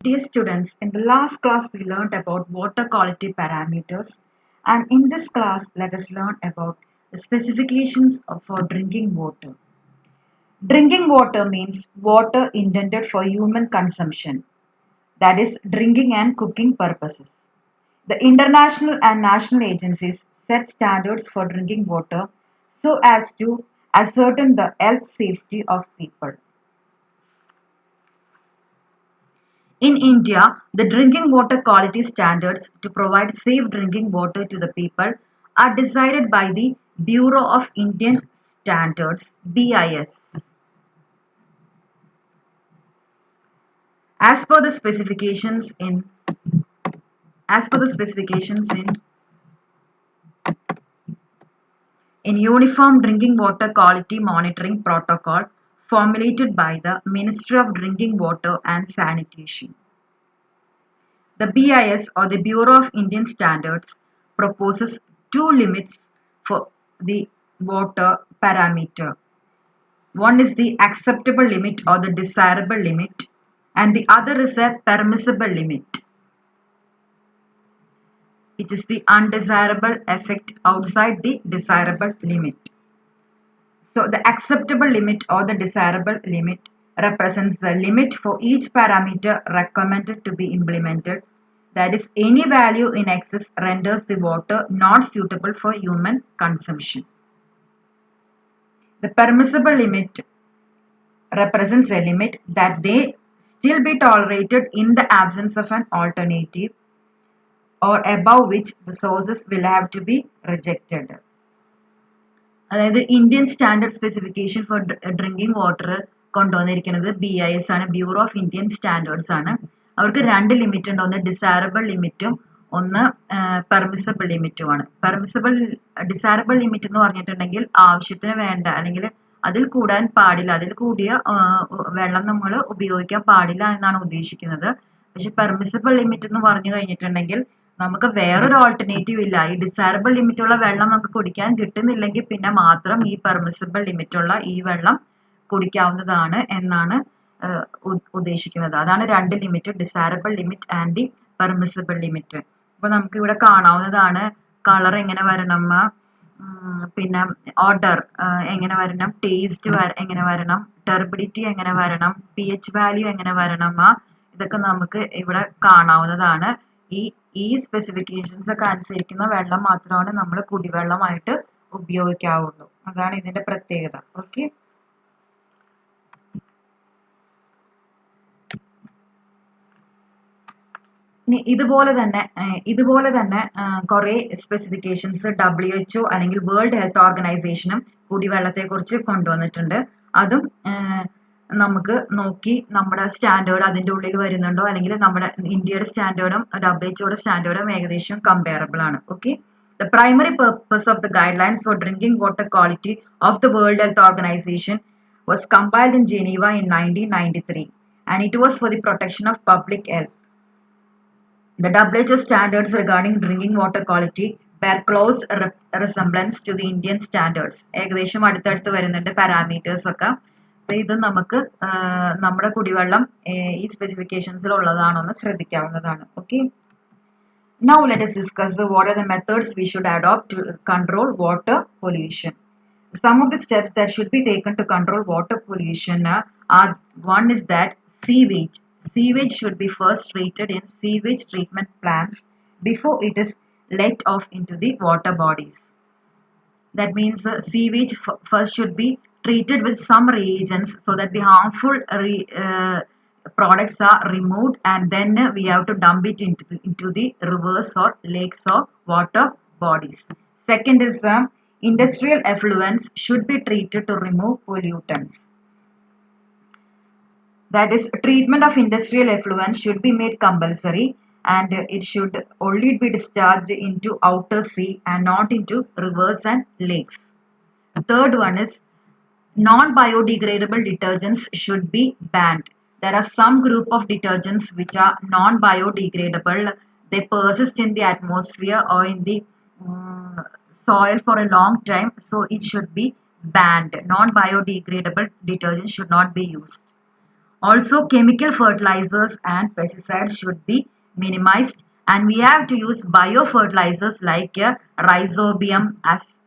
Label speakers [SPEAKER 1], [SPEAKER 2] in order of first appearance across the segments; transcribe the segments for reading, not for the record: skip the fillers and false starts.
[SPEAKER 1] Dear students, in the last class we learned about water quality parameters, and in this class let us learn about the specifications for drinking water. Drinking water means water intended for human consumption, that is drinking and cooking purposes. The international and national agencies set standards for drinking water so as to ascertain the health safety of people. In India, the drinking water quality standards to provide safe drinking water to the people are decided by the Bureau of Indian Standards (BIS). As per the specifications in as per the specifications in Uniform Drinking Water Quality Monitoring Protocol formulated by the Ministry of Drinking Water and Sanitation. The BIS or the Bureau of Indian Standards proposes two limits for the water parameter. One is the acceptable limit or the desirable limit, and the other is a permissible limit. It is the undesirable effect outside the desirable limit. So the acceptable limit or the desirable limit represents the limit for each parameter recommended to be implemented. That is, any value in excess renders the water not suitable for human consumption. The permissible limit represents a limit that they still be tolerated in the absence of an alternative or above which the sources will have to be rejected. അതായത് Indian standard specification four drinking water കൊണ്ടുവന്നിരിക്കുന്നത് BIS ആണ്, bureau of Indian standards ആണ്. അവർക്ക് രണ്ട് limit ഉണ്ട്, ഒന്ന് desirable ലിമിറ്റും ഒന്ന് പെർമിസബിൾ ലിമിറ്റുമാണ്. ഡിസൈറബിൾ ലിമിറ്റ് എന്ന് പറഞ്ഞിട്ടുണ്ടെങ്കിൽ ആവശ്യത്തിന് വേണ്ട അല്ലെങ്കിൽ അതിൽ കൂടാൻ പാടില്ല, അതിൽ കൂടിയ വെള്ളം നമ്മൾ ഉപയോഗിക്കാൻ പാടില്ല എന്നാണ് ഉദ്ദേശിക്കുന്നത്. പക്ഷെ പെർമിസിബിൾ ലിമിറ്റ് എന്ന് പറഞ്ഞു കഴിഞ്ഞിട്ടുണ്ടെങ്കിൽ നമുക്ക് വേറൊരു ഓൾട്ടർനേറ്റീവ് ഇല്ല. ഈ ഡിസൈറബിൾ ലിമിറ്റുള്ള വെള്ളം നമുക്ക് കുടിക്കാൻ കിട്ടുന്നില്ലെങ്കിൽ പിന്നെ മാത്രം ഈ പെർമിസിബിൾ ലിമിറ്റുള്ള ഈ വെള്ളം കുടിക്കാവുന്നതാണ് എന്നാണ് ഉദ്ദേശിക്കുന്നത്. അതാണ് രണ്ട് limit, desirable limit and the permissible limit. അപ്പൊ നമുക്ക് ഇവിടെ കാണാവുന്നതാണ് കളർ എങ്ങനെ വരണം, പിന്നെ ഓർഡർ എങ്ങനെ വരണം, ടേസ്റ്റ് എങ്ങനെ വരണം, ടെർബിഡിറ്റി എങ്ങനെ വരണം, pH വാല്യൂ എങ്ങനെ വരണം, ഇതൊക്കെ നമുക്ക് ഇവിടെ കാണാവുന്നതാണ്. ഈ സ്പെസിഫിക്കേഷൻസ് ഒക്കെ അനുസരിക്കുന്ന വെള്ളം മാത്രമാണ് നമ്മൾ കുടിവെള്ളമായിട്ട് ഉപയോഗിക്കാവുള്ളൂ. അതാണ് ഇതിന്റെ പ്രത്യേകത. ഓക്കെ, ഇതുപോലെ തന്നെ കുറെ സ്പെസിഫിക്കേഷൻസ് WHO അല്ലെങ്കിൽ വേൾഡ് ഹെൽത്ത് ഓർഗനൈസേഷനും കുടിവെള്ളത്തെ കുറിച്ച് കൊണ്ടുവന്നിട്ടുണ്ട്. അതും നമുക്ക് നോക്കി നമ്മുടെ സ്റ്റാൻഡേർഡ് അതിൻ്റെ ഉള്ളിൽ വരുന്നുണ്ടോ, അല്ലെങ്കിൽ നമ്മുടെ ഇന്ത്യയുടെ സ്റ്റാൻഡേർഡും WHO സ്റ്റാൻഡേർഡും ഏകദേശം കമ്പയറബിൾ ആണ്. Okay, the primary purpose of the guidelines for drinking water quality of the World Health Organization was compiled in Geneva in 1993, and it was for the protection of public health. The WHO standards regarding drinking water quality bear close resemblance to the Indian standards. ഏകദേശം അടുത്തടുത്ത് വരുന്നുണ്ട് parameters ഒക്കെ. ഇത് നമുക്ക് നമ്മുടെ കുടിവെള്ളം ഈ സ്പെസിഫിക്കേഷൻസിൽ ഉള്ളതാണോന്ന് ശ്രദ്ധിക്കാവുന്നതാണ്. Okay, now let us discuss what are the methods we should adopt to control water pollution. Some of the steps that should be taken to control water pollution are, one is that sewage. Sewage should be first treated in sewage treatment plants before it is let off into the water bodies. That means the sewage first should be treated with some reagents so that the harmful products are removed, and then we have to dump it into the rivers or lakes or water bodies. Second is industrial effluents should be treated to remove pollutants. That is, treatment of industrial effluents should be made compulsory, and it should only be discharged into outer sea and not into rivers and lakes. The third one is non-biodegradable detergents should be banned. There are some group of detergents which are non-biodegradable. They persist in the atmosphere or in the soil for a long time, so it should be banned. Non-biodegradable detergents should not be used. Also, chemical fertilizers and pesticides should be minimized, and we have to use biofertilizers like rhizobium,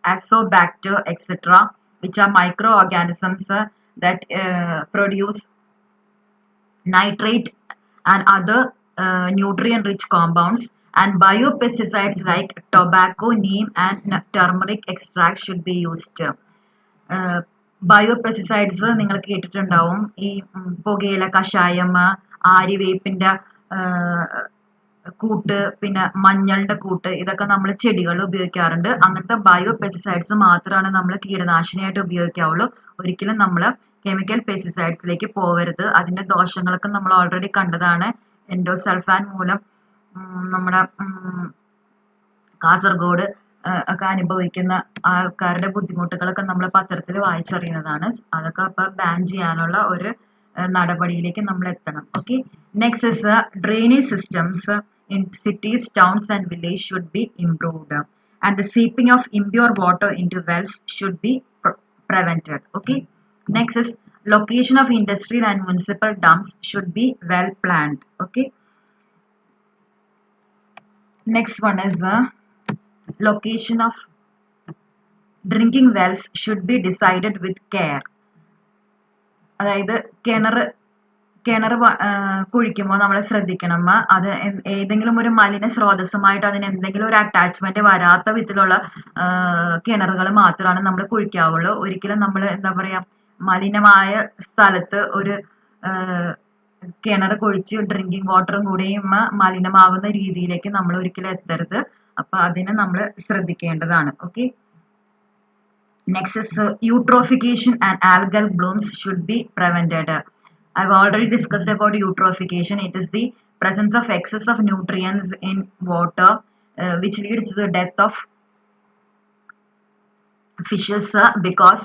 [SPEAKER 1] asobacter, etc., which are microorganisms that produce nitrate and other nutrient-rich compounds. And biopesticides like tobacco, neem, and turmeric extract should be used. ബയോപെസ്റ്റിസൈഡ്സ് നിങ്ങൾ കേട്ടിട്ടുണ്ടാവും. ഈ പുകയില കഷായം, ആര്യവേപ്പിന്റെ കൂട്ട്, പിന്നെ മഞ്ഞളുടെ കൂട്ട്, ഇതൊക്കെ നമ്മൾ ചെടികൾ ഉപയോഗിക്കാറുണ്ട്. അങ്ങനത്തെ ബയോപെസ്റ്റിസൈഡ്സ് മാത്രമാണ് നമ്മൾ കീടനാശിനിയായിട്ട് ഉപയോഗിക്കാവുള്ളൂ. ഒരിക്കലും നമ്മൾ കെമിക്കൽ പെസ്റ്റിസൈഡ്സിലേക്ക് പോവരുത്. അതിന്റെ ദോഷങ്ങളൊക്കെ നമ്മൾ ഓൾറെഡി കണ്ടതാണ്. എൻഡോസൾഫാൻ മൂലം നമ്മുടെ കാസർഗോഡ് ഒക്കെ അനുഭവിക്കുന്ന ആൾക്കാരുടെ ബുദ്ധിമുട്ടുകളൊക്കെ നമ്മൾ പത്രത്തിൽ വായിച്ചറിയുന്നതാണ്. അതൊക്കെ അപ്പൊ ബാൻ ചെയ്യാനുള്ള ഒരു നടപടിയിലേക്ക് നമ്മൾ എത്തണം. Okay, next is drainage systems in cities, towns and villages should be improved, and the seeping of impure water into wells should be prevented. Okay, next is location of industrial and municipal dumps should be well planned. Okay, next one is location of drinking wells should be decided with care. അതായത് കിണർ കുഴിക്കുമ്പോൾ നമ്മൾ ശ്രദ്ധിക്കണം, അത് ഏതെങ്കിലും ഒരു മലിന സ്രോതസ്സുമായിട്ട് അതിന് എന്തെങ്കിലും ഒരു അറ്റാച്ച്മെന്റ് വരാത്ത വിധത്തിലുള്ള കിണറുകൾ മാത്രമാണ് നമ്മൾ കുഴിക്കാവുള്ളൂ. ഒരിക്കലും നമ്മൾ എന്താ പറയാ മലിനമായ സ്ഥലത്ത് ഒരു കിണർ കുഴിച്ച് ഡ്രിങ്കിങ് വാട്ടറും കൂടെയും മലിനമാവുന്ന രീതിയിലേക്ക് നമ്മൾ ഒരിക്കലും എത്തരുത്. അപ്പൊ അതിനെ നമ്മൾ ശ്രദ്ധിക്കേണ്ടതാണ്. Okay, next is eutrophication and algal blooms should be prevented. I've already discussed about eutrophication. It is the presence of excess of nutrients in water which leads to the death of fishes because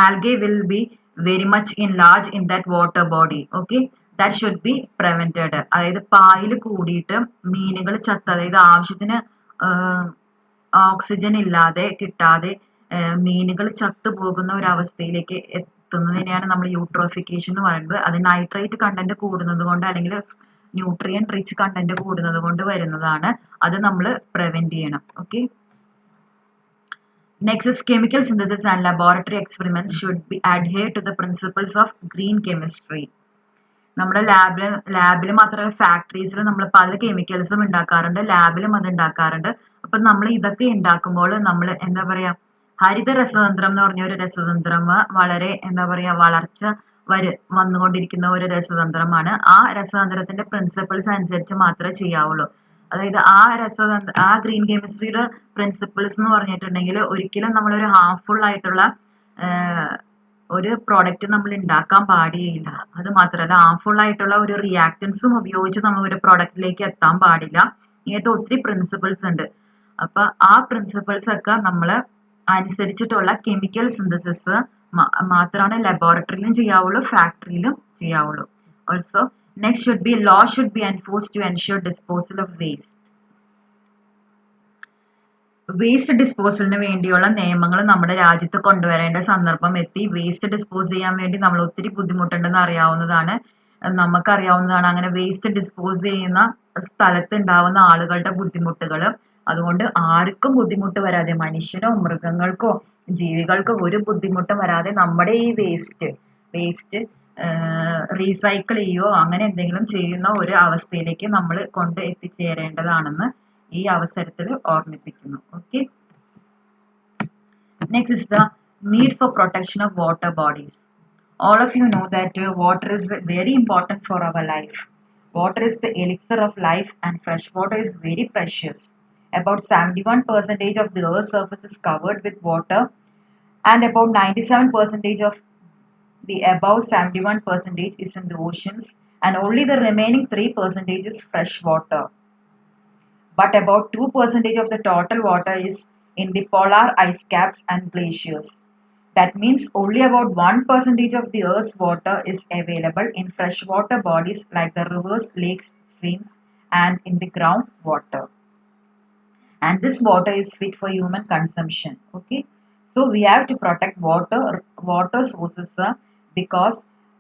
[SPEAKER 1] algae will be very much enlarged in that water body. Okay, that should be prevented. അതായത് പായൽ കൂടിയിട്ട് മീനുകൾ ചത്ത, അതായത് ആവശ്യത്തിന് oxygen ഇല്ലാതെ കിട്ടാതെ മീനുകൾ ചത്തുപോകുന്ന ഒരു അവസ്ഥയിലേക്ക് എത്തുന്നതിനെയാണ് നമ്മൾ യൂട്രോഫിക്കേഷൻ എന്ന് പറയുന്നത്. അത് നൈട്രേറ്റ് കണ്ടന്റ് കൂടുന്നത് കൊണ്ട് അല്ലെങ്കിൽ ന്യൂട്രിയൻ റിച്ച് കണ്ടന്റ് കൂടുന്നത് കൊണ്ട് വരുന്നതാണ്. അത് നമ്മൾ പ്രിവെന്റ് ചെയ്യണം. Okay, next is chemical synthesis and laboratory experiments should be adhere to the principles of green chemistry. നമ്മുടെ ലാബിൽ മാത്രമല്ല ഫാക്ടറീസിൽ നമ്മൾ പല കെമിക്കൽസും ഉണ്ടാക്കാറുണ്ട്, ലാബിലും അത് ഉണ്ടാക്കാറുണ്ട്. അപ്പൊ നമ്മൾ ഇതൊക്കെ ഉണ്ടാക്കുമ്പോൾ നമ്മൾ എന്താ പറയാ ഹരിത രസതന്ത്രം എന്ന് പറഞ്ഞ ഒരു രസതന്ത്രം വളരെ എന്താ പറയാ വളർച്ച വന്നുകൊണ്ടിരിക്കുന്ന ഒരു രസതന്ത്രമാണ്. ആ രസതന്ത്രത്തിന്റെ പ്രിൻസിപ്പിൾസ് അനുസരിച്ച് മാത്രമേ ചെയ്യാവുള്ളൂ. അതായത് ആ ഗ്രീൻ കെമിസ്ട്രിയുടെ പ്രിൻസിപ്പിൾസ് എന്ന് പറഞ്ഞിട്ടുണ്ടെങ്കിൽ ഒരിക്കലും നമ്മളൊരു ഹാർംഫുൾ ആയിട്ടുള്ള ഒരു പ്രോഡക്റ്റ് നമ്മൾ ഉണ്ടാക്കാൻ പാടില്ല. അത് മാത്രമല്ല ഹാർംഫുൾ ആയിട്ടുള്ള ഒരു റിയാക്ടൻസും ഉപയോഗിച്ച് നമ്മൾ ഒരു പ്രോഡക്റ്റിലേക്ക് എത്താൻ പാടില്ല. ഇങ്ങനത്തെ ഒത്തിരി പ്രിൻസിപ്പിൾസ് ഉണ്ട്. അപ്പൊ ആ പ്രിൻസിപ്പിൾസ് ഒക്കെ നമ്മൾ അനുസരിച്ചിട്ടുള്ള കെമിക്കൽ സിന്തസിസ് മാത്രമാണ് ലബോറട്ടറിയിലും ചെയ്യാവുള്ളൂ, ഫാക്ടറിയിലും ചെയ്യാവുള്ളൂ. Also next should be law should be enforced to ensure disposal of waste. വേസ്റ്റ് ഡിസ്പോസലിന് വേണ്ടിയുള്ള നിയമങ്ങൾ നമ്മുടെ രാജ്യത്ത് കൊണ്ടുവരേണ്ട സന്ദർഭം എത്തി. വേസ്റ്റ് ഡിസ്പോസ് ചെയ്യാൻ വേണ്ടി നമ്മൾ ഒത്തിരി ബുദ്ധിമുട്ടുണ്ടെന്ന് നമുക്കറിയാവുന്നതാണ്. അങ്ങനെ വേസ്റ്റ് ഡിസ്പോസ് ചെയ്യുന്ന സ്ഥലത്ത് ഉണ്ടാവുന്ന ആളുകളുടെ ബുദ്ധിമുട്ടുകൾ. അതുകൊണ്ട് ആർക്കും ബുദ്ധിമുട്ട് വരാതെ, മനുഷ്യനോ മൃഗങ്ങൾക്കോ ജീവികൾക്കോ ഒരു ബുദ്ധിമുട്ടും വരാതെ നമ്മുടെ ഈ വേസ്റ്റ് റീസൈക്കിൾ ചെയ്യുകയോ അങ്ങനെ എന്തെങ്കിലും ചെയ്യുന്ന ഒരു അവസ്ഥയിലേക്ക് നമ്മൾ കൊണ്ട് എത്തിച്ചേരേണ്ടതാണെന്ന് ഈ അവസരത്തിൽ ഓർമ്മിപ്പിക്കുന്നു. Okay, next is the need for protection of water bodies. All of you know that water is very important for our life. Water is the elixir of life and fresh water is very precious. About 71% of the earth's surface is covered with water and about 97% of the above 71% is in the oceans and only the remaining 3% is fresh water. But about 2% of the total water is in the polar ice caps and glaciers. That means only about 1% of the Earth's water is available in freshwater bodies like the rivers, lakes, streams, and in the groundwater. And this water is fit for human consumption. Okay, So we have to protect water sources because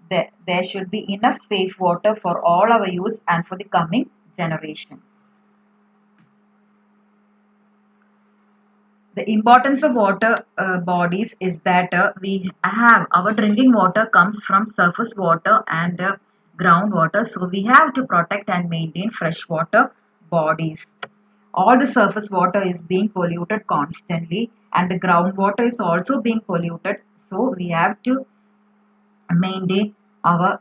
[SPEAKER 1] there should be enough safe water for all our use and for the coming generation. The importance of water bodies is that we have our drinking water comes from surface water and groundwater, so we have to protect and maintain freshwater bodies. All the surface water is being polluted constantly and the groundwater is also being polluted, so we have to maintain our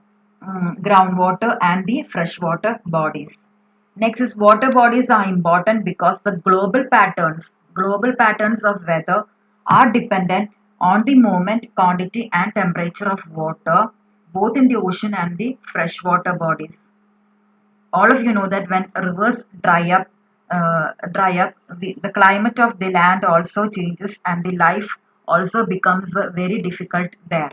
[SPEAKER 1] groundwater and the freshwater bodies. Next is water bodies are important because the global patterns of weather are dependent on the movement, quantity and temperature of water both in the ocean and the freshwater bodies. All of you know that when rivers dry up, the climate of the land also changes and the life also becomes very difficult there.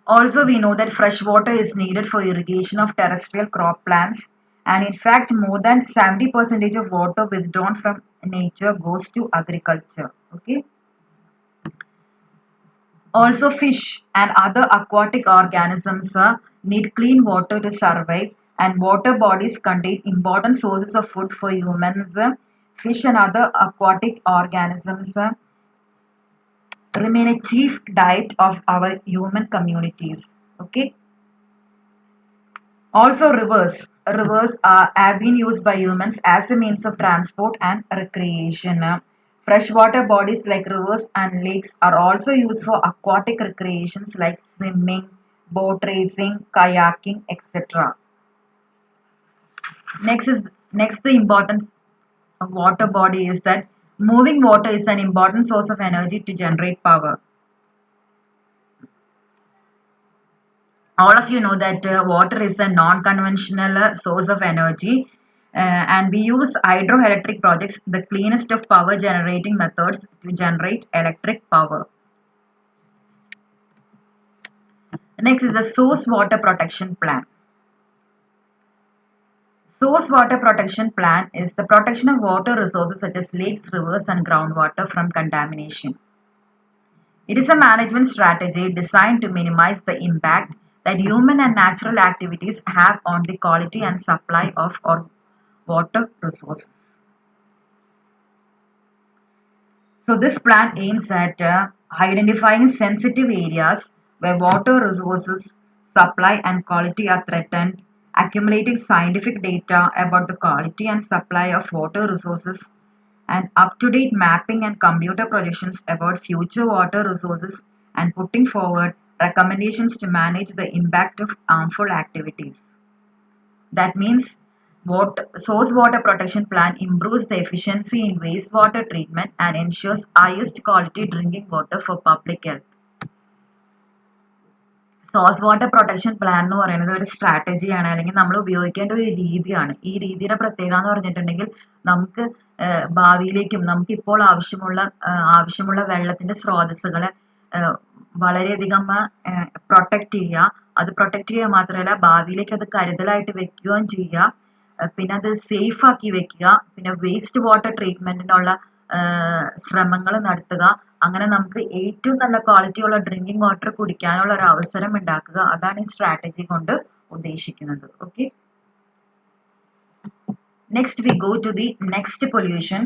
[SPEAKER 1] Also, we know that fresh water is needed for irrigation of terrestrial crop plants, and in fact, more than 70% of water withdrawn from nature goes to agriculture. Okay. Also, fish and other aquatic organisms need clean water to survive, and water bodies contain important sources of food for humans. Fish and other aquatic organisms remain a chief diet of our human communities. Okay. Also, have been used by humans as a means of transport and recreation. Freshwater bodies like rivers and lakes are also used for aquatic recreations like swimming, boat racing, kayaking, etc. Next the importance of water body is that moving water is an important source of energy to generate power. All of you know that water is a non-conventional source of energy, and we use hydroelectric projects, the cleanest of power generating methods to generate electric power. Next is the source water protection plan. Source water protection plan is the protection of water resources such as lakes, rivers and groundwater from contamination. It is a management strategy designed to minimize the impact that human and natural activities have on the quality and supply of our water resources. So this plan aims at identifying sensitive areas where water resources supply and quality are threatened, accumulating scientific data about the quality and supply of water resources, and up-to-date mapping and computer projections about future water resources, and putting forward recommendations to manage the impact of harmful activities. That means source water protection plan improves the efficiency in wastewater treatment and ensures highest quality drinking water for public health. Source water protection plan എന്ന് പറയുന്നത് ഒരു സ്ട്രാറ്റജിയാണ്, അല്ലെങ്കിൽ നമ്മൾ ഉപയോഗിക്കേണ്ട ഒരു രീതിയാണ്. ഈ രീതിയുടെ പ്രത്യേകത എന്ന് പറഞ്ഞിട്ടുണ്ടെങ്കിൽ നമുക്ക് ഭാവിയിലേക്കും നമുക്ക് ഇപ്പോൾ ആവശ്യമുള്ള വെള്ളത്തിന്റെ സ്രോതസ്സുകളെ വളരെയധികം പ്രൊട്ടക്ട് ചെയ്യുക. അത് പ്രൊട്ടക്ട് ചെയ്യുക മാത്രമല്ല ഭാവിയിലേക്ക് അത് കരുതലായിട്ട് വെക്കുകയും ചെയ്യുക. പിന്നെ അത് സേഫ് ആക്കി വെക്കുക. പിന്നെ വേസ്റ്റ് വാട്ടർ ട്രീറ്റ്മെന്റിനുള്ള ശ്രമങ്ങൾ നടത്തുക. അങ്ങനെ നമുക്ക് ഏറ്റവും നല്ല ക്വാളിറ്റിയുള്ള ഡ്രിങ്കിങ് വാട്ടർ കുടിക്കാനുള്ള ഒരു അവസരം ഉണ്ടാക്കുക. അതാണ് ഈ സ്ട്രാറ്റജി കൊണ്ട് ഉദ്ദേശിക്കുന്നത്. Okay. Next we go to the next pollution,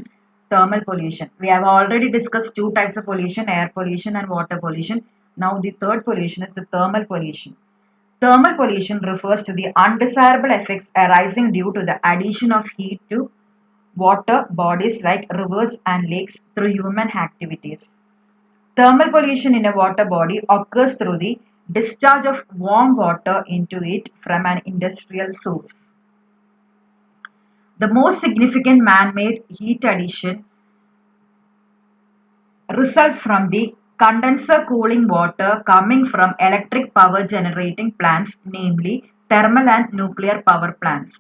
[SPEAKER 1] thermal pollution. We have already discussed two types of pollution, air pollution and water pollution. Now the third pollution is the thermal pollution. Thermal pollution refers to the undesirable effects arising due to the addition of heat to water bodies like rivers and lakes through human activities. Thermal pollution in a water body occurs through the discharge of warm water into it from an industrial source. The most significant man-made heat addition results from the condenser cooling water coming from electric power generating plants, namely thermal and nuclear power plants.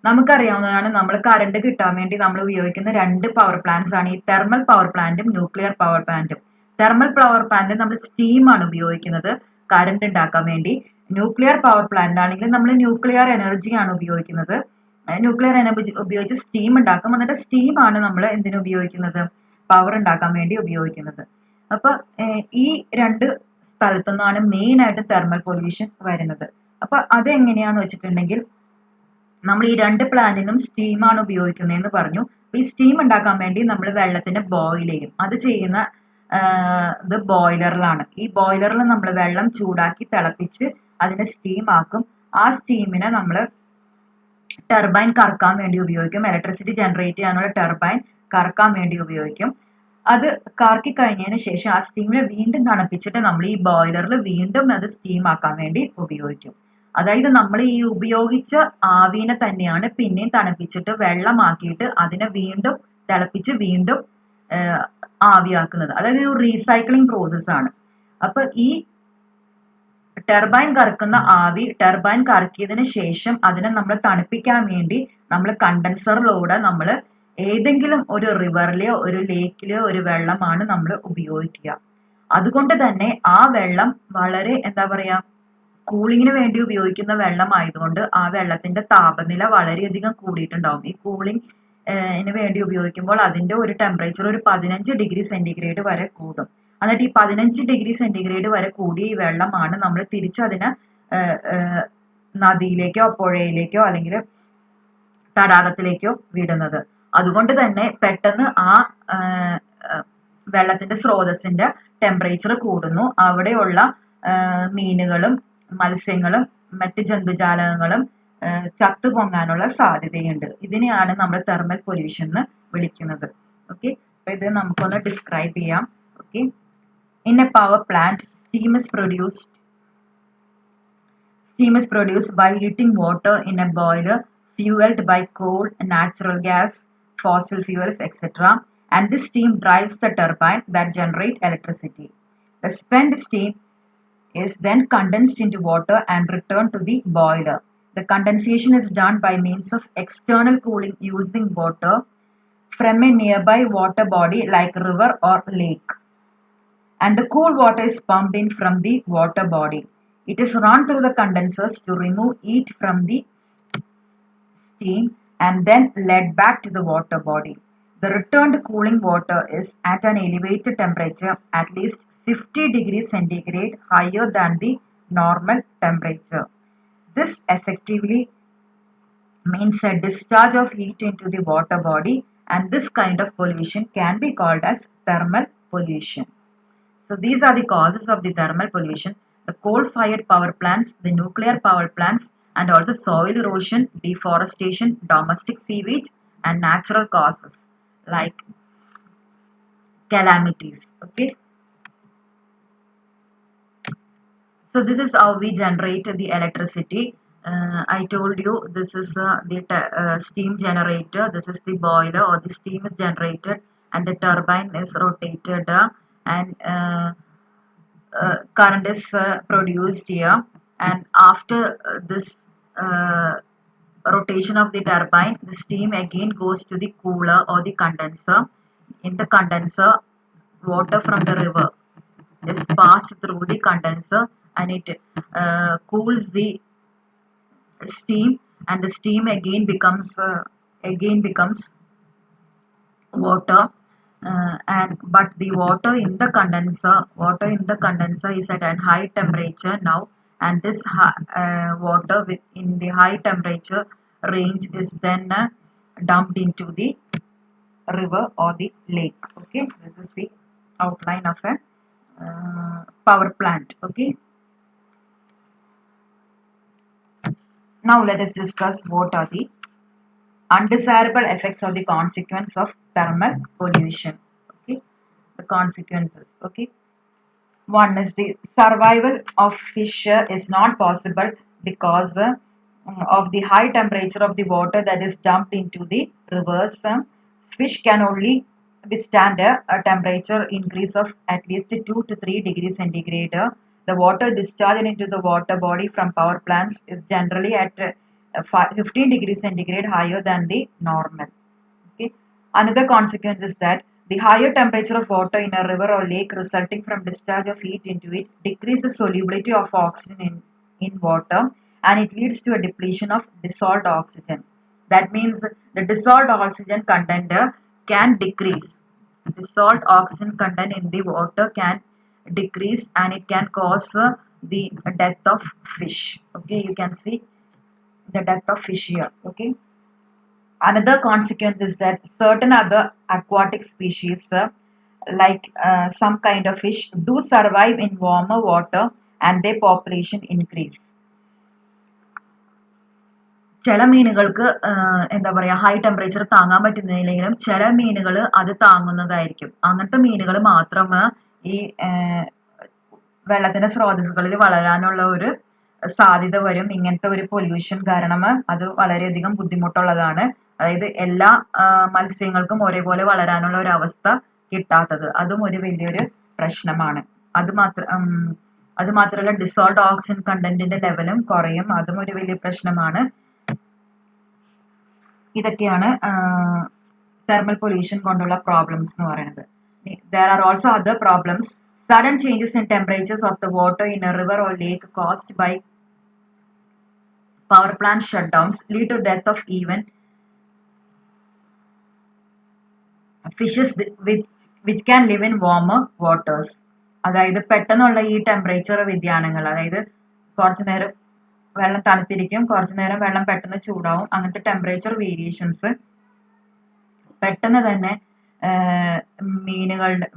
[SPEAKER 1] നമുക്കറിയാവുന്നതാണ്, നമ്മൾ current കിട്ടാൻ വേണ്ടി നമ്മൾ ഉപയോഗിക്കുന്ന രണ്ട് power plants ആണ് ഈ thermal power പ്ലാന്റും ന്യൂക്ലിയർ പവർ പ്ലാന്റും. തെർമൽ പവർ പ്ലാന്റ് നമ്മൾ സ്റ്റീമാണ് ഉപയോഗിക്കുന്നത് കറണ്ട് ഉണ്ടാക്കാൻ വേണ്ടി. ന്യൂക്ലിയർ പവർ പ്ലാന്റ് ആണെങ്കിൽ നമ്മൾ ന്യൂക്ലിയർ എനർജിയാണ് ഉപയോഗിക്കുന്നത്. ന്യൂക്ലിയർ എനർജി ഉപയോഗിച്ച് സ്റ്റീം ഉണ്ടാക്കും. എന്നിട്ട് സ്റ്റീമാണ് നമ്മൾ എന്തിനു ഉപയോഗിക്കുന്നത്, പവർ ഉണ്ടാക്കാൻ വേണ്ടി ഉപയോഗിക്കുന്നത്. അപ്പൊ ഈ രണ്ട് സ്ഥലത്തു നിന്നാണ് മെയിൻ ആയിട്ട് തെർമൽ പൊല്യൂഷൻ വരുന്നത്. അപ്പൊ അതെങ്ങനെയാന്ന് വെച്ചിട്ടുണ്ടെങ്കിൽ നമ്മൾ ഈ രണ്ട് പ്ലാന്റിനും സ്റ്റീമാണ് ഉപയോഗിക്കുന്നതെന്ന് പറഞ്ഞു. ഈ സ്റ്റീം ഉണ്ടാക്കാൻ വേണ്ടി നമ്മൾ വെള്ളത്തിനെ ബോയിൽ ചെയ്യും. അത് ചെയ്യുന്ന ഇത് ബോയിലറിലാണ്. ഈ ബോയിലറിൽ നമ്മൾ വെള്ളം ചൂടാക്കി തിളപ്പിച്ച് അതിനെ സ്റ്റീം ആക്കും. ആ സ്റ്റീമിനെ നമ്മൾ ടർബൈൻ കറക്കാൻ വേണ്ടി ഉപയോഗിക്കും. ഇലക്ട്രിസിറ്റി ജനറേറ്റ് ചെയ്യാനുള്ള ടർബൈൻ കറക്കാൻ വേണ്ടി ഉപയോഗിക്കും. അത് കറക്കി കഴിഞ്ഞതിന് ശേഷം ആ സ്റ്റീമിനെ വീണ്ടും തണുപ്പിച്ചിട്ട് നമ്മൾ ഈ ബോയിലറിൽ വീണ്ടും അത് സ്റ്റീം ആക്കാൻ വേണ്ടി ഉപയോഗിക്കും. അതായത് നമ്മൾ ഈ ഉപയോഗിച്ച ആവിനെ തന്നെയാണ് പിന്നെയും തണുപ്പിച്ചിട്ട് വെള്ളമാക്കിയിട്ട് അതിനെ വീണ്ടും തിളപ്പിച്ച് വീണ്ടും ആവിയാക്കുന്നത്. അതായത് ഒരു റീസൈക്ലിംഗ് പ്രോസസ് ആണ്. അപ്പൊ ഈ ടർബൈൻ കറക്കുന്ന ആവി ടർബൈൻ കറക്കിയതിന് ശേഷം അതിനെ നമ്മൾ തണുപ്പിക്കാൻ വേണ്ടി നമ്മൾ കണ്ടൻസറിലൂടെ നമ്മൾ ഏതെങ്കിലും ഒരു റിവറിലെയോ ഒരു ലേക്കിലെയോ ഒരു വെള്ളമാണ് നമ്മൾ ഉപയോഗിക്കുക. അതുകൊണ്ട് തന്നെ ആ വെള്ളം വളരെ എന്താ പറയാ കൂളിങ്ങിന് വേണ്ടി ഉപയോഗിക്കുന്ന വെള്ളം ആയതുകൊണ്ട് ആ വെള്ളത്തിന്റെ താപനില വളരെയധികം കൂടിയിട്ടുണ്ടാവും. ഈ കൂളിംഗ് വേണ്ടി ഉപയോഗിക്കുമ്പോൾ അതിന്റെ ഒരു ടെമ്പറേച്ചർ ഒരു 15 ഡിഗ്രി സെന്റിഗ്രേഡ് വരെ കൂടും. എന്നിട്ട് ഈ 15 ഡിഗ്രി സെന്റിഗ്രേഡ് വരെ കൂടിയ ഈ വെള്ളമാണ് നമ്മൾ തിരിച്ചതിനെ നദിയിലേക്കോ പുഴയിലേക്കോ അല്ലെങ്കിൽ തടാകത്തിലേക്കോ വിടുന്നത്. അതുകൊണ്ട് തന്നെ പെട്ടെന്ന് ആ വെള്ളത്തിന്റെ സ്രോതസ്സിന്റെ ടെമ്പറേച്ചർ കൂടുന്നു. അവിടെയുള്ള മീനുകളും മത്സ്യങ്ങളും മറ്റ് ജന്തുജാലകങ്ങളും ചത്തു പൊങ്ങാനുള്ള സാധ്യതയുണ്ട്. ഇതിനെയാണ് നമ്മൾ തെർമൽ പൊല്യൂഷൻ എന്ന് വിളിക്കുന്നത്. ഓക്കെ, അപ്പൊ ഇത് നമുക്കൊന്ന് ഡിസ്ക്രൈബ് ചെയ്യാം. Okay, in A power plant steam is produced by heating water in a boiler fueled by coal, natural gas, fossil fuels, etc. And this steam drives the turbine that generate electricity. The spent steam is then condensed into water and returned to the boiler. The condensation is done by means of external cooling using water from a nearby water body like river or lake. And the cool water is pumped in from the water body. It is run through the condensers to remove heat from the steam and then led back to the water body. The returned cooling water is at an elevated temperature, at least 50 degrees centigrade higher than the normal temperature. This effectively means a discharge of heat into the water body, and this kind of pollution can be called as thermal pollution. So these are the causes of the thermal pollution: the coal-fired power plants, the nuclear power plants, and also soil erosion, deforestation, domestic sewage, and natural causes like calamities. Okay. So this is how we generate the electricity. I told you this is the steam generator. This is the boiler, or the steam is generated and the turbine is rotated and current is produced here. And after this rotation of the turbine, the steam again goes to the cooler or the condenser. In the condenser, water from the river is passed through the condenser and it cools the steam, and the steam again becomes water. But the water in the condenser is at a high temperature now, and this water in the high temperature range is then dumped into the river or the lake. Okay, this is the outline of a power plant. Okay, now let us discuss what are the undesirable effects or the consequence of thermal pollution. Okay, the consequences. Okay, one is the survival of fish is not possible because of the high temperature of the water that is dumped into the rivers. Fish can only withstand a temperature increase of at least 2 to 3 degrees centigrade. The water discharged into the water body from power plants is generally at 15 degrees centigrade higher than the normal. Okay. Another consequence is that the higher temperature of water in a river or lake resulting from discharge of heat into it decreases solubility of oxygen in water, and it leads to a depletion of dissolved oxygen. That means the dissolved oxygen content can decrease. dissolved oxygen content in the water can decrease and it can cause the death of fish. Okay, you can see the death of fish here. Okay, another consequence is that certain other aquatic species some kind of fish do survive in warmer water and their population increase. ചില മീനുകൾക്ക് എന്താ പറയാ high temperature താങ്ങാൻ പറ്റുന്നില്ലെങ്കിലും ചില മീനുകൾ അത് താങ്ങുന്നതായിരിക്കും. അങ്ങനത്തെ മീനുകൾ മാത്രം ഈ വെള്ളത്തിന്റെ സ്രോതസ്സുകളിൽ വളരാനുള്ള ഒരു സാധ്യത വരും. ഇങ്ങനത്തെ ഒരു പൊല്യൂഷൻ കാരണം അത് വളരെയധികം ബുദ്ധിമുട്ടുള്ളതാണ്. അതായത് എല്ലാ മത്സ്യങ്ങൾക്കും ഒരേപോലെ വളരാനുള്ള ഒരു അവസ്ഥ കിട്ടാത്തത് അതും ഒരു വലിയൊരു പ്രശ്നമാണ്. അത് മാത്രമല്ല ഡിസോൾവ്ഡ് ഓക്സിജൻ കണ്ടന്റിന്റെ ലെവലും കുറയും. അതും ഒരു വലിയ പ്രശ്നമാണ്. ഇതൊക്കെയാണ് thermal pollution കൊണ്ടുള്ള പ്രോബ്ലംസ് എന്ന് പറയുന്നത്. There are also other problems. Sudden changes in temperatures of the water in a river or lake caused by power plant shutdowns lead to death of even fishes which can live in warmer waters. അതായത് പെട്ടെന്നുള്ള ഈ temperature വ്യതിയാനങ്ങൾ, അതായത് കുറച്ചു നേരം വെള്ളം തണുത്തിരിക്കും, കുറച്ചു നേരം വെള്ളം പെട്ടെന്ന് ചൂടാവും. അങ്ങനത്തെ ടെമ്പറേച്ചർ വേരിയേഷൻസ് പെട്ടെന്ന് തന്നെ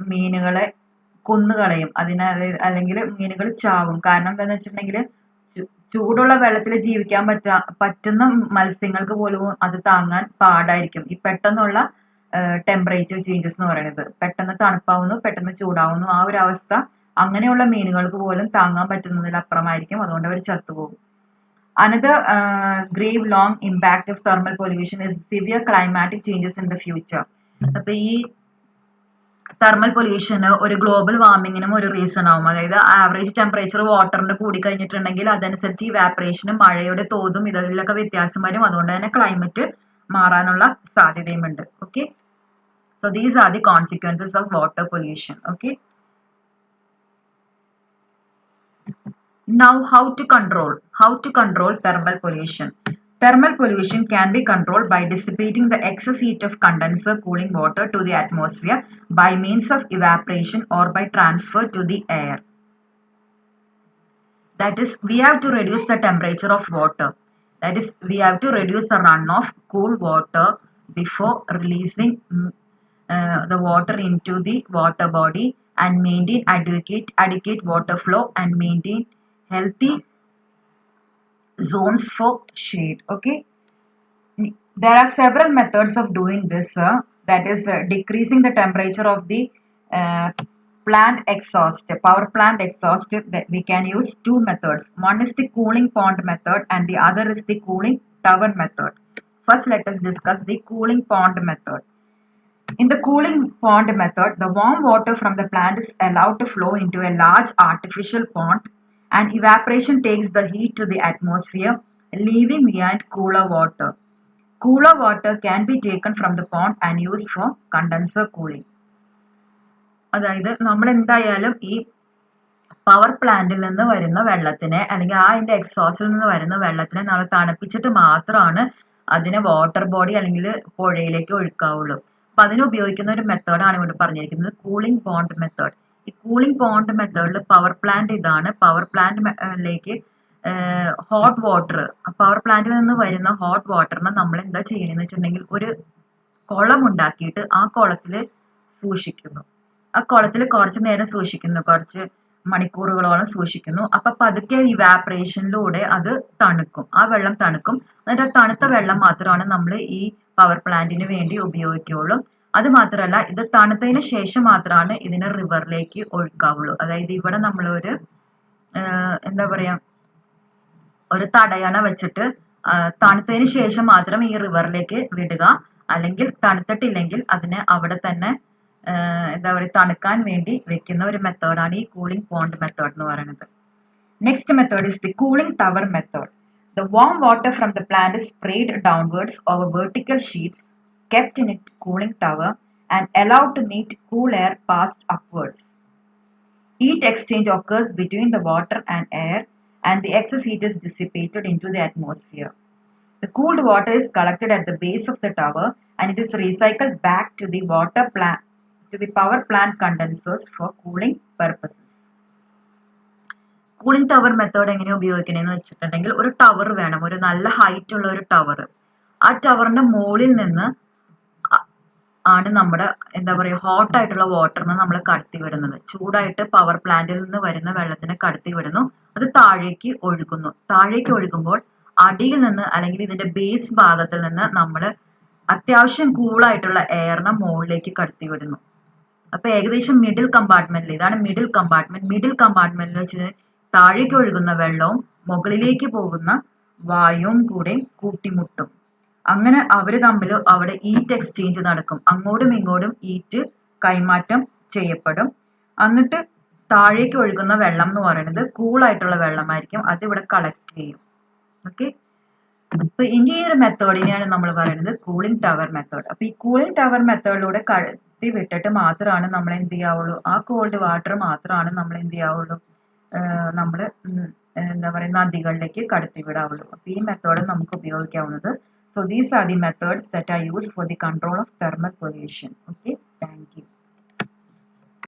[SPEAKER 1] മീനുകളെ കൊന്നുകളയും. അല്ലെങ്കിൽ മീനുകൾ ചാവും. കാരണം എന്താണെന്ന് വെച്ചിട്ടുണ്ടെങ്കിൽ ചൂടുള്ള വെള്ളത്തിൽ ജീവിക്കാൻ പറ്റുന്ന മത്സ്യങ്ങൾക്ക് പോലും അത് താങ്ങാൻ പാടായിരിക്കും ഈ പെട്ടെന്നുള്ള ടെമ്പറേച്ചർ ചേഞ്ചസ് എന്ന് പറയുന്നത്. പെട്ടെന്ന് തണുപ്പാവുന്നു, പെട്ടെന്ന് ചൂടാവുന്നു. ആ ഒരു അവസ്ഥ അങ്ങനെയുള്ള മീനുകൾക്ക് പോലും താങ്ങാൻ പറ്റുന്നതിലപ്പുറമായിരിക്കും. അതുകൊണ്ട് അവർ ചത്തുപോകും. Another grave long impact of thermal pollution is severe climatic changes in the future. അപ്പൊ ഈ തെർമൽ പൊല്യൂഷൻ ഒരു ഗ്ലോബൽ വാർമിങ്ങിനും ഒരു റീസൺ ആവും. അതായത് ആവറേജ് ടെമ്പറേച്ചർ വാട്ടറിന്റെ കൂടി കഴിഞ്ഞിട്ടുണ്ടെങ്കിൽ അതനുസരിച്ച് ഈ വാപ്പറേഷനും മഴയുടെ തോതും ഇതിലൊക്കെ വ്യത്യാസം വരും. അതുകൊണ്ട് തന്നെ ക്ലൈമറ്റ് മാറാനുള്ള സാധ്യതയുമുണ്ട്. Okay, so these are the consequences of water pollution. Okay, now how to control thermal pollution. Thermal pollution can be controlled by dissipating the excess heat of condenser cooling water to the atmosphere by means of evaporation or by transfer to the air. That is, we have to reduce the temperature of water. That is, we have to reduce the runoff cool water before releasing the water into the water body and maintain adequate water flow and maintain healthy zones for shade. Okay, there are several methods of doing this. That is decreasing the temperature of the plant exhaust, power plant exhaust. That we can use two methods. One is the cooling pond method and the other is the cooling tower method. First, let us discuss the cooling pond method. In the cooling pond method, the warm water from the plant is allowed to flow into a large artificial pond and evaporation takes the heat to the atmosphere, leaving behind cooler water. Cooler water can be taken from the pond and used for condenser cooling. അതായത് നമ്മൾ എന്തായാലും ഈ power പ്ലാന്റിൽ നിന്ന് വരുന്ന വെള്ളത്തിനെ അല്ലെങ്കിൽ അതിന്റെ എക്സോസ്റ്റിൽ നിന്ന് വരുന്ന വെള്ളത്തിനെ നമ്മൾ തണുപ്പിച്ചിട്ട് മാത്രമാണ് അതിനെ വാട്ടർ ബോഡി അല്ലെങ്കിൽ പുഴയിലേക്ക് ഒഴുക്കാവുള്ളൂ. അപ്പൊ അതിന് ഉപയോഗിക്കുന്ന ഒരു മെത്തേഡാണ് ഇവിടെ പറഞ്ഞിരിക്കുന്നത്, കൂളിംഗ് പോണ്ട് മെത്തേഡ്. ഈ കൂളിംഗ് പോണ്ട് മെത്തേഡിൽ പവർ പ്ലാന്റ് ഇതാണ്. പവർ പ്ലാന്റിലേക്ക് ഹോട്ട് വാട്ടർ, പവർ പ്ലാന്റിൽ നിന്ന് വരുന്ന ഹോട്ട് വാട്ടറിനെ നമ്മൾ എന്താ ചെയ്യണമെന്ന് വെച്ചിട്ടുണ്ടെങ്കിൽ ഒരു കുളം ഉണ്ടാക്കിയിട്ട് ആ കുളത്തിൽ സൂക്ഷിക്കുന്നു. ആ കുളത്തിൽ കുറച്ച് നേരം സൂക്ഷിക്കുന്നു, കുറച്ച് മണിക്കൂറുകളോളം സൂക്ഷിക്കുന്നു. അപ്പൊ പതുക്കെ ഇവാപറേഷനിലൂടെ അത് തണുക്കും, ആ വെള്ളം തണുക്കും. എന്നിട്ട് ആ തണുത്ത വെള്ളം മാത്രമാണ് നമ്മൾ ഈ പവർ പ്ലാന്റിന് വേണ്ടി ഉപയോഗിക്കുകയുള്ളൂ. അത് മാത്രമല്ല, ഇത് തണുത്തതിന് ശേഷം മാത്രമാണ് ഇതിനെ റിവറിലേക്ക് ഒഴുക്കാവുള്ളൂ. അതായത് ഇവിടെ നമ്മളൊരു എന്താ പറയാ ഒരു തടയണ വെച്ചിട്ട് തണുത്തതിന് ശേഷം മാത്രം ഈ റിവറിലേക്ക് വിടുക. അല്ലെങ്കിൽ തണുത്തിട്ടില്ലെങ്കിൽ അതിനെ അവിടെ തന്നെ എന്താ പറയുക തണുക്കാൻ വേണ്ടി വെക്കുന്ന ഒരു മെത്തേഡാണ് ഈ കൂളിംഗ് പോണ്ട് മെത്തേഡ് എന്ന് പറയുന്നത്. Next method is the cooling tower method. The warm water from the plant is sprayed downwards over vertical sheets kept in a cooling tower and allowed to meet cool air passed upwards. Heat exchange occurs between the water and air and the excess heat is dissipated into the atmosphere. The cooled water is collected at the base of the tower and it is recycled back to the to the power plant condensers for cooling purposes. Cooling tower method എങ്ങനെ ഉപയോഗിക്കണമെന്ന് വെച്ചിട്ടുണ്ടെങ്കിൽ ഒരു tower വേണം, ഒരു നല്ല height ഉള്ള ഒരു tower. ആ ടവറിന്റെ മുകളിൽ നിന്ന് ആണ് നമ്മുടെ എന്താ പറയുക ഹോട്ട് ആയിട്ടുള്ള വാട്ടറിനെ നമ്മൾ കടത്തി വിടുന്നത്. ചൂടായിട്ട് പവർ പ്ലാന്റിൽ നിന്ന് വരുന്ന വെള്ളത്തിനെ കടത്തി വിടുന്നു, അത് താഴേക്ക് ഒഴുകുന്നു. താഴേക്ക് ഒഴുകുമ്പോൾ അടിയിൽ നിന്ന് അല്ലെങ്കിൽ ഇതിന്റെ ബേസ് ഭാഗത്തിൽ നിന്ന് നമ്മൾ അത്യാവശ്യം കൂളായിട്ടുള്ള എയറിനെ മുകളിലേക്ക് കടത്തി വിടുന്നു. അപ്പൊ ഏകദേശം മിഡിൽ കമ്പാർട്ട്മെന്റിൽ, ഇതാണ് മിഡിൽ കമ്പാർട്ട്മെന്റിൽ വെച്ച് താഴേക്ക് ഒഴുകുന്ന വെള്ളവും മുകളിലേക്ക് പോകുന്ന വായുവും കൂടെ കൂട്ടിമുട്ടും. അങ്ങനെ അവർ തമ്മിൽ അവിടെ ഹീറ്റ് എക്സ്ചേഞ്ച് നടക്കും. അങ്ങോട്ടും ഇങ്ങോട്ടും ഹീറ്റ് കൈമാറ്റം ചെയ്യപ്പെടും. എന്നിട്ട് താഴേക്ക് ഒഴുകുന്ന വെള്ളം എന്ന് പറയുന്നത് കൂളായിട്ടുള്ള വെള്ളമായിരിക്കും, അത് ഇവിടെ കളക്ട് ചെയ്യും. ഓക്കെ, അപ്പൊ ഇനി ഈ ഒരു മെത്തേഡിനെയാണ് നമ്മൾ പറയുന്നത് കൂളിംഗ് ടവർ മെത്തേഡ്. അപ്പൊ ഈ കൂളിംഗ് ടവർ മെത്തേഡിലൂടെ കടത്തി വിട്ടിട്ട് മാത്രമാണ് നമ്മൾ എന്ത് ചെയ്യാവുള്ളൂ, ആ കോൾഡ് വാട്ടർ മാത്രമാണ് നമ്മൾ എന്ത് ചെയ്യാവുള്ളൂ, നമ്മൾ എന്താ പറയുക നദികളിലേക്ക് കടത്തി വിടാവുള്ളൂ. അപ്പൊ ഈ മെത്തേഡ് നമുക്ക് ഉപയോഗിക്കാവുന്നത്. So these are the methods that are used for the control of thermal pollution. Okay.